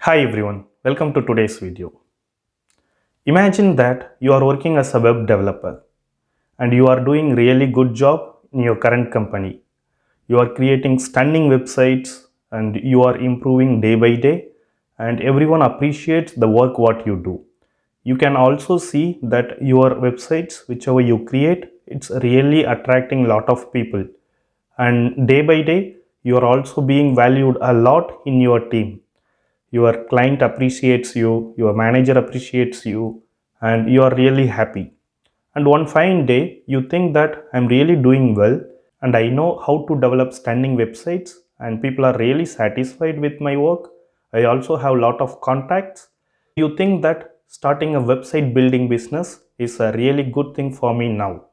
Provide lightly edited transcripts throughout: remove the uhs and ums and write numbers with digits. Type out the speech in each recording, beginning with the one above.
Hi everyone, welcome to today's video. Imagine that you are working as a web developer and you are doing really good job in your current company. You are creating stunning websites and you are improving day by day and everyone appreciates the work what you do. You can also see that your websites whichever you create it's really attracting a lot of people and day by day you are also being valued a lot in your team. Your client appreciates you, your manager appreciates you, and you are really happy. And one fine day, you think that I'm really doing well and I know how to develop stunning websites, and people are really satisfied with my work. I also have a lot of contacts. You think that starting a website building business is a really good thing for me now.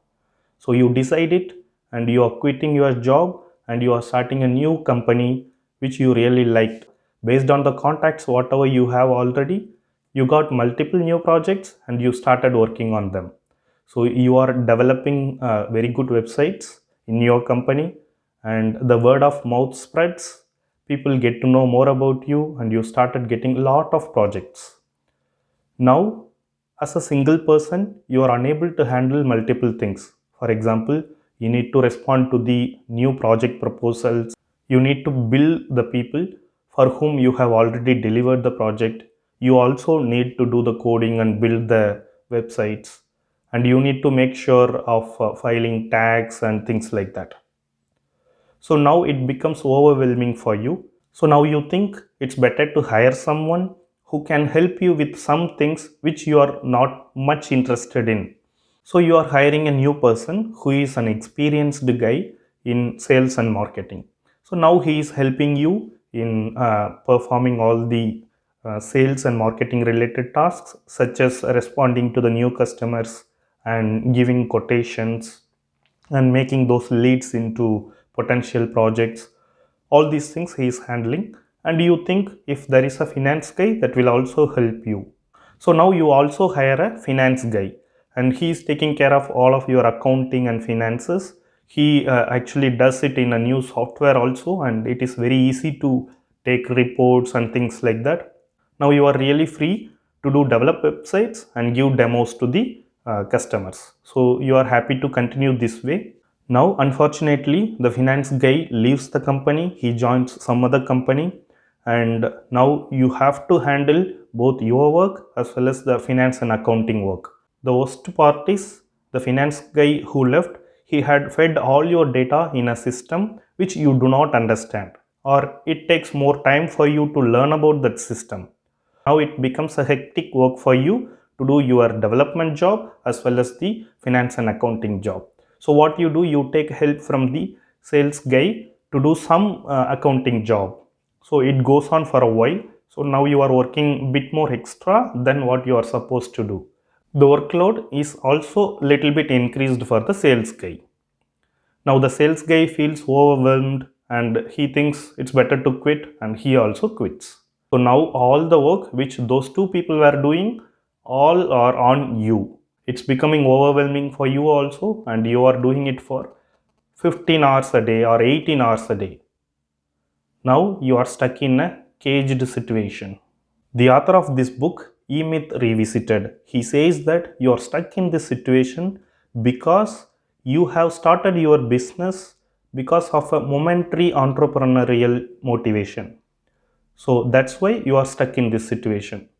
So you decide it and you are quitting your job and you are starting a new company which you really liked. Based on the contacts, whatever you have already, you got multiple new projects and you started working on them. So you are developing very good websites in your company and the word of mouth spreads. People get to know more about you and you started getting a lot of projects. Now, as a single person, you are unable to handle multiple things. For example, you need to respond to the new project proposals. You need to bill the people for whom you have already delivered the project. You also need to do the coding and build the websites. And you need to make sure of filing tags and things like that. So now it becomes overwhelming for you. So now you think it's better to hire someone who can help you with some things which you are not much interested in. So you are hiring a new person who is an experienced guy in sales and marketing. So now he is helping you in performing all the sales and marketing related tasks such as responding to the new customers and giving quotations and making those leads into potential projects. All these things he is handling, and you think if there is a finance guy that will also help you. So now you also hire a finance guy and he is taking care of all of your accounting and finances. He actually does it in a new software also, and it is very easy to take reports and things like that. Now you are really free to do develop websites and give demos to the customers. So you are happy to continue this way. Now, unfortunately, the finance guy leaves the company, he joins some other company, and now you have to handle both your work as well as the finance and accounting work. The worst part is the finance guy who left, he had fed all your data in a system which you do not understand, or it takes more time for you to learn about that system. Now it becomes a hectic work for you to do your development job as well as the finance and accounting job. So what you do, you take help from the sales guy to do some accounting job. So it goes on for a while. So now you are working a bit more extra than what you are supposed to do. The workload is also little bit increased for the sales guy. Now the sales guy feels overwhelmed and he thinks it's better to quit, and he also quits. So now all the work which those two people were doing, all are on you. It's becoming overwhelming for you also, and you are doing it for 15 hours a day or 18 hours a day. Now you are stuck in a caged situation. The author of this book, EMyth Revisited, he says that you are stuck in this situation because you have started your business because of a momentary entrepreneurial motivation. So that's why you are stuck in this situation.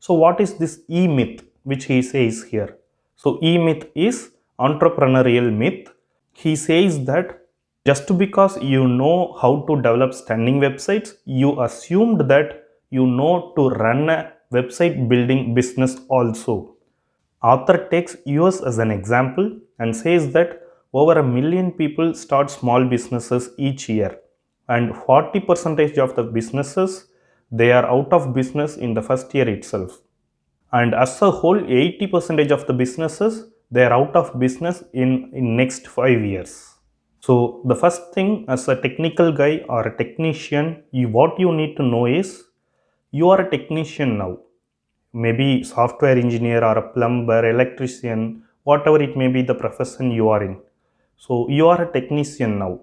So what is this E-myth which he says here? So E-myth is entrepreneurial myth. He says that just because you know how to develop stunning websites, you assumed that you know to run a website building business also. Author takes US as an example and says that over 1 million people start small businesses each year, and 40% of the businesses they are out of business in the first year itself. And as a whole, 80% of the businesses they are out of business in next 5 years. So the first thing as a technical guy or a technician, what you need to know is you are a technician now. Maybe software engineer or a plumber, electrician, whatever it may be the profession you are in. So you are a technician now.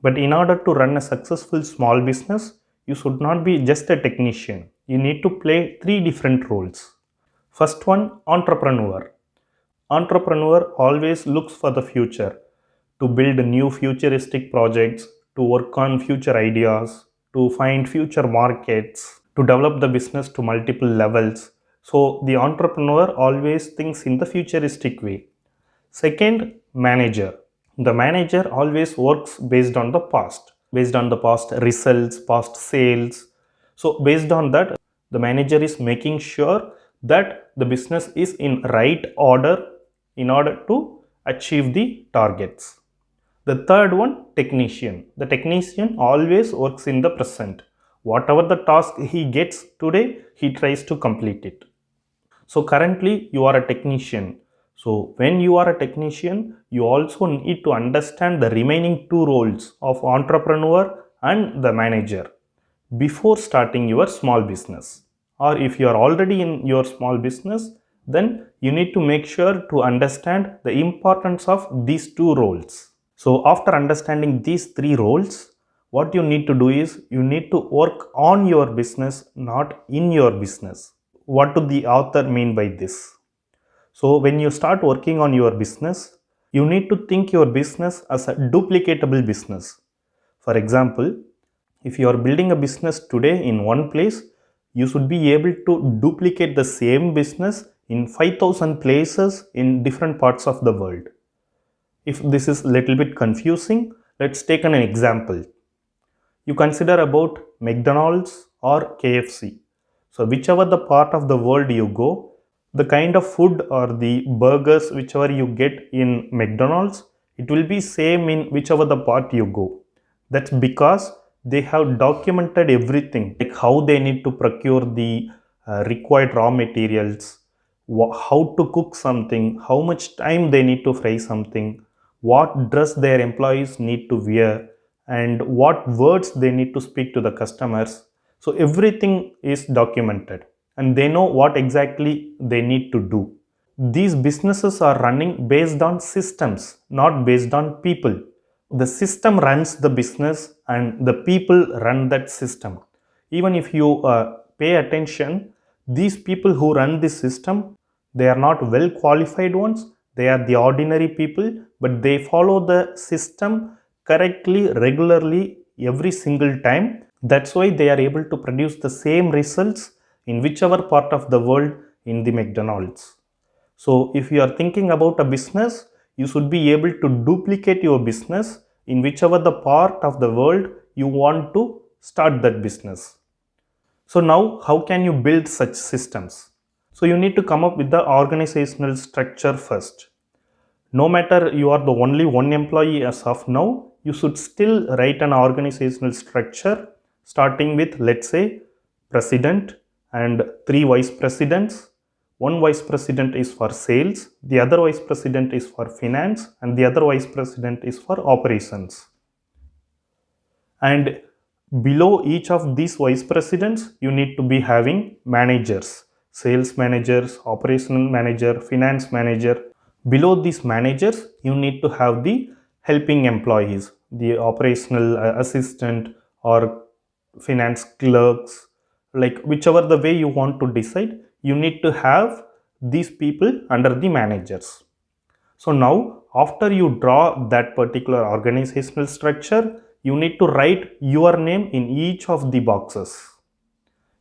But in order to run a successful small business, you should not be just a technician. you need to play three different roles. First one, entrepreneur. Entrepreneur always looks for the future, to build new futuristic projects, to work on future ideas, to find future markets, to develop the business to multiple levels. So the entrepreneur always thinks in the futuristic way. Second, manager. The manager always works based on the past results, past sales. So based on that, the manager is making sure that the business is in right order in order to achieve the targets. The third one, technician. The technician always works in the present. Whatever the task he gets today, he tries to complete it. So currently you are a technician. So when you are a technician, you also need to understand the remaining two roles of entrepreneur and the manager before starting your small business. Or if you are already in your small business, then you need to make sure to understand the importance of these two roles. So after understanding these three roles, what you need to do is you need to work on your business, not in your business. What do the author mean by this? So when you start working on your business, you need to think your business as a duplicatable business. For example, if you are building a business today in one place, you should be able to duplicate the same business in 5,000 places in different parts of the world. If this is a little bit confusing, let's take an example. You consider about McDonald's or KFC. So whichever the part of the world you go, the kind of food or the burgers whichever you get in McDonald's, it will be same in whichever the part you go. That's because they have documented everything, like how they need to procure the required raw materials, how to cook something, how much time they need to fry something, what dress their employees need to wear, and what words they need to speak to the customers. So everything is documented and they know what exactly they need to do. These businesses are running based on systems, not based on people. The system runs the business and the people run that system. Even if you pay attention, these people who run this system, they are not well qualified ones. They are the ordinary people, but they follow the system correctly, regularly, every single time. That's why they are able to produce the same results in whichever part of the world in the McDonald's. So if you are thinking about a business, you should be able to duplicate your business in whichever the part of the world you want to start that business. So now how can you build such systems? So you need to come up with the organizational structure first. No matter you are the only one employee as of now, you should still write an organizational structure starting with, let's say, president and 3 vice presidents. One vice president is for sales, the other vice president is for finance, and the other vice president is for operations. And below each of these vice presidents, you need to be having managers, sales managers, operational manager, finance manager. Below these managers, you need to have the helping employees, the operational assistant or finance clerks, like whichever the way you want to decide, you need to have these people under the managers. So now after you draw that particular organizational structure, you need to write your name in each of the boxes.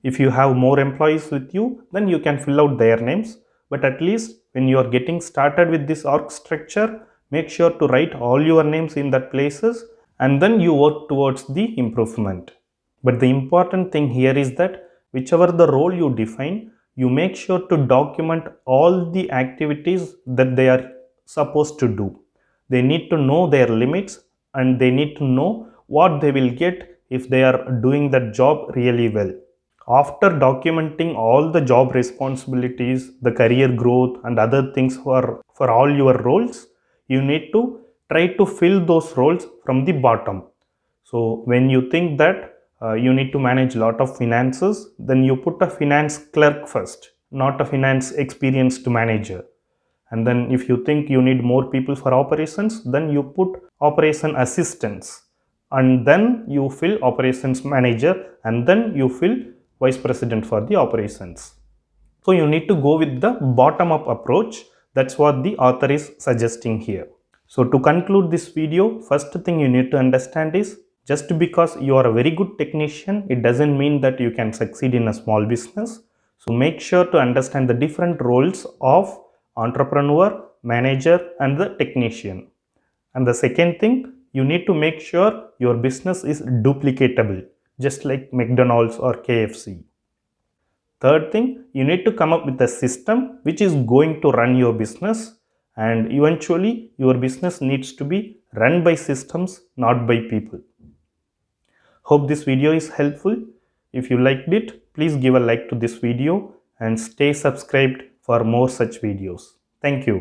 If you have more employees with you, then you can fill out their names, but at least when you are getting started with this org structure, make sure to write all your names in that places and then you work towards the improvement. But the important thing here is that whichever the role you define, you make sure to document all the activities that they are supposed to do. They need to know their limits and they need to know what they will get if they are doing that job really well. After documenting all the job responsibilities, the career growth and other things for all your roles, you need to try to fill those roles from the bottom. So when you think that you need to manage a lot of finances, then you put a finance clerk first, not a finance experienced manager. And then if you think you need more people for operations, then you put operation assistants, and then you fill operations manager, and then you fill vice president for the operations. So you need to go with the bottom-up approach. That's what the author is suggesting here. So to conclude this video, first thing you need to understand is, just because you are a very good technician, it doesn't mean that you can succeed in a small business. So make sure to understand the different roles of entrepreneur, manager, and the technician. And the second thing, you need to make sure your business is duplicatable, just like McDonald's or KFC. Third thing, you need to come up with a system which is going to run your business, and eventually your business needs to be run by systems, not by people. Hope this video is helpful. If you liked it, please give a like to this video and stay subscribed for more such videos. Thank you.